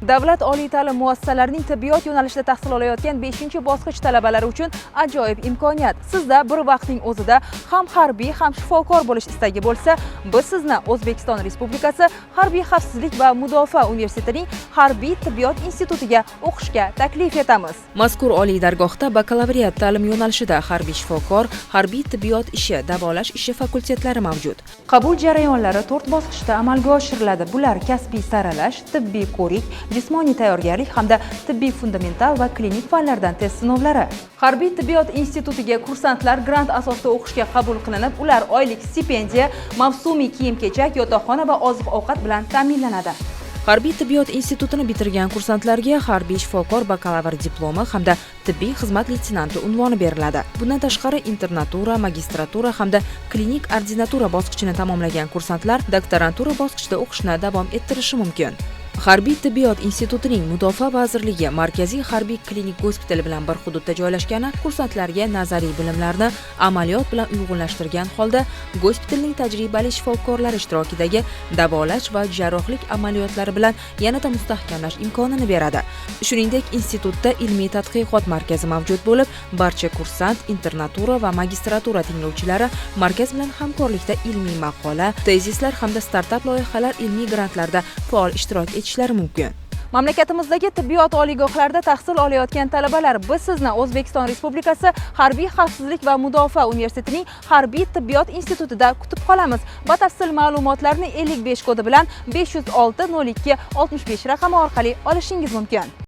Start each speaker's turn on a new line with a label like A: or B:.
A: Davlat oliy ta'lim muassasalarining tibbiyot yo'nalishida tahsil olayotgan 5-bosqich talabalari uchun ajoyib imkoniyat. Sizda bir vaqtning o'zida ham harbiy, ham shifokor bo'lish istagi bo'lsa, biz sizni O'zbekiston Respublikasi Harbiy xavfsizlik va mudofaa universitetining Harbiy tibbiyot institutiga o'qishga taklif etamiz. Mazkur oliy dargohda bakalavriat ta'lim yo'nalishida harbiy shifokor, harbiy tibbiyot ishi, davolash ishi fakultetlari mavjud. Qabul jarayonlari 4 bosqichda amalga oshiriladi. Bular kasbiy saralash, tibbiy ko'rik, jismoniy tayyorgarlik hamda tibbiy fundamental va klinik fanlardan test sinovlari. Harbiy tibbiyot institutiga kursantlar grant asosida o'qishga qabul qilinib, ular oylik stipendiya, mavsumiy kiyim-kechak, yotoqxona va oziq-ovqat bilan ta'minlanadi. Harbiy tibbiyot institutini bitirgan kursantlarga harbiy shifokor bakalavr diplomi hamda tibbiy xizmat leytenanti unvoni beriladi. Bundan tashqari internatura, magistratura hamda klinik ordinatura bosqichini tamomlagan kursantlar doktorantura bosqichida o'qishni davom ettirishi mumkin. Harbiy tibbiyot institutining Mudofaa vazirligi Markaziy harbiy klinik gospitali bilan bir hududda joylashgani kursantlarga nazariy bilimlarni amaliyot bilan uyg'unlashtirgan holda gospitalning tajribali shifokorlari ishtirokidagi davolash va jarrohlik amaliyotlari bilan yanada mustahkamlash imkonini beradi. Shuningdek, institutda ilmiy tadqiqot markazi mavjud bo'lib, barcha kursant, internatura va magistratura tinglovchilari markaz bilan hamkorlikda ilmiy maqola, tezislar hamda startap loyihalar ilmiy grantlarda faol ishtirok etishlari mumkin. Mamlakatimizdagi tibbiyot oliygohlarida tahsil olayotgan talabalar, biz sizni O'zbekiston Respublikasi Harbiy xavfsizlik va mudofaa universitetining Harbiy tibbiyot institutida kutib qolamiz. Batafsil ma'lumotlarni 55 kodi bilan 506 02 65 raqami orqali olishingiz mumkin.